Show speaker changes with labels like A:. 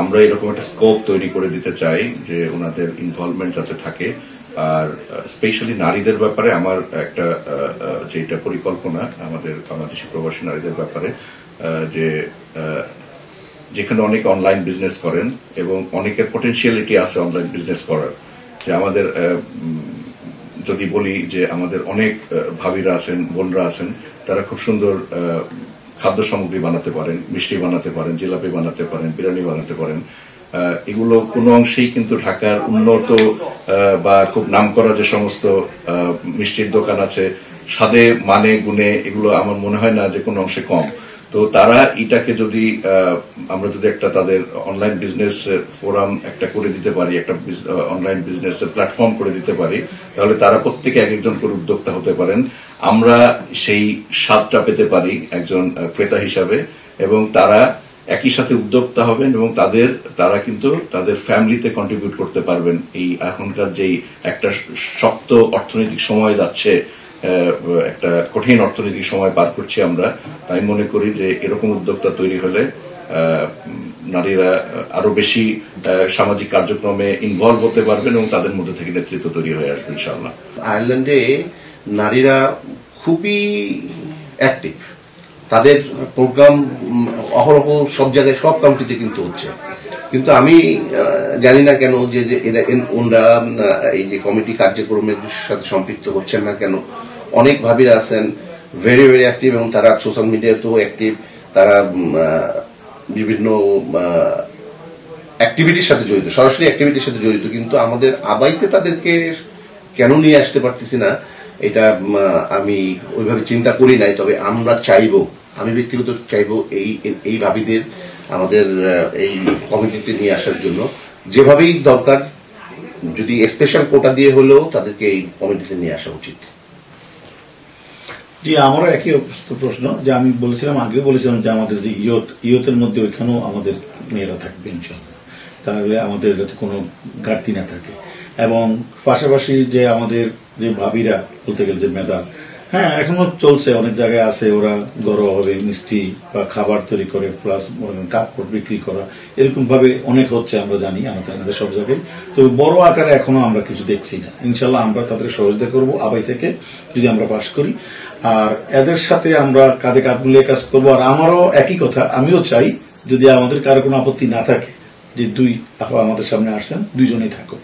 A: আমরা এরকম একটা স্কোপ তৈরি করে দিতে চাই যে ওনাদের ইনভলভমেন্ট যাতে থাকে। আর স্পেশালি নারীদের ব্যাপারে আমার একটা যেটা পরিকল্পনা আমাদের বাংলাদেশি প্রবাসী নারীদের ব্যাপারে, যে যেখানে অনেক অনলাইন বিজনেস করেন এবং অনেকের পটেনশিয়ালিটি আছে অনলাইন বিজনেস করার, যে আমাদের যদি বলি যে আমাদের অনেক ভাবিরা আছেন, বোনরা আছেন, তারা খুব সুন্দর খাদ্য সামগ্রী বানাতে পারেন, মিষ্টি বানাতে পারেন, জিলাপি বানাতে পারেন, বিরিয়ানি বানাতে পারেন। এগুলো কোনো অংশেই কিন্তু ঢাকার উন্নত বা খুব নামকরা যে সমস্ত মিষ্টির দোকান আছে, স্বাদে মানে গুণে এগুলো আমার মনে হয় না যে কোনো অংশে কম। তো তারা এটাকে যদি আমরা যদি একটা তাদের অনলাইন বিজনেস ফোরাম একটা করে দিতে পারি, একটা অনলাইন বিজনেস প্ল্যাটফর্ম করে দিতে পারি, তাহলে তারা প্রত্যেকে এক একজন করে উদ্যোক্তা হতে পারেন। আমরা সেই স্বাদটা পেতে পারি একজন ক্রেতা হিসাবে, এবং তারা একই সাথে উদ্যোক্তা হবেন এবং তারা কিন্তু তাদের ফ্যামিলিতে কন্ট্রিবিউট করতে পারবেন। এই এখনকার যেই একটা শক্ত অর্থনৈতিক সময় যাচ্ছে, একটা কঠিন অর্থনৈতিক সময় পার করছি আমরা, তাই মনে করি যে এরকম উদ্যোক্তা তৈরি হলে নারীরা আরো বেশি সামাজিক কার্যক্রমে ইনভলভ হতে পারবেন এবং তাদের মধ্যে থেকে নেতৃত্ব তৈরি হয়ে আসবে ইনশাআল্লাহ।
B: আয়ারল্যান্ডে নারীরা খুবই অ্যাক্টিভ, তাদের প্রোগ্রাম অহরহ সব জায়গায় সব কাউন্ট্রিতে কিন্তু হচ্ছে, কিন্তু আমি জানি না কেন যে ওনারা এই যে কমিটি কার্যক্রমের সাথে সম্পৃক্ত হচ্ছেন না কেন। অনেক ভাবিরা আছেন ভেরি ভেরি অ্যাক্টিভ এবং তারা সোশ্যাল মিডিয়াতেও অ্যাক্টিভ, তারা বিভিন্ন অ্যাক্টিভিটির সাথে জড়িত, সরাসরি অ্যাক্টিভিটির সাথে জড়িত, কিন্তু আমাদের আবাইতে তাদেরকে কেন নিয়ে আসতে পারতেছি না এটা আমি ওইভাবে চিন্তা করি নাই। তবে আমরা চাইবো, আমি ব্যক্তিগত চাইবো এই ভাবিদের আমাদের এই কমিটিতে নিয়ে আসার জন্য, যেভাবেই দরকার, যদি স্পেশাল কোটা দিয়ে হলেও তাদেরকে এই কমিটিতে নিয়ে আসা উচিত।
C: জি, আমারও একই প্রশ্ন, যে আমি বলেছিলাম, আগেও বলেছিলাম যে আমাদের যে ইয়তের মধ্যে ওইখানেও আমাদের মেয়েরা থাকবে ইনশাআল্লাহ, তাহলে আমাদের যাতে কোনো ঘাটতি না থাকে। এবং পাশাপাশি যে আমাদের যে ভাবিরা বলতে গেলে যে মেধা, হ্যাঁ এখনো চলছে, অনেক জায়গায় আছে, ওরা ঘরোয়াভাবে মিষ্টি বা খাবার তৈরি করে প্লাস কাপড় বিক্রি করা, এরকম ভাবে অনেক হচ্ছে, আমরা জানি আমাদের সব জায়গায়। তবে বড় আকারে এখনো আমরা কিছু দেখছি না। ইনশাল্লাহ আমরা তাদের সহযোগিতা করবো আবাই থেকে, যদি আমরা পাশ করি, আর এদের সাথে আমরা কাঁধে কাঁধ মিলিয়ে কাজ করবো। আর আমারও একই কথা, আমিও চাই যদি আমাদের কারো কোনো আপত্তি না থাকে যে দুই আপা আমাদের সামনে আসছেন, দুইজনেই থাকুক।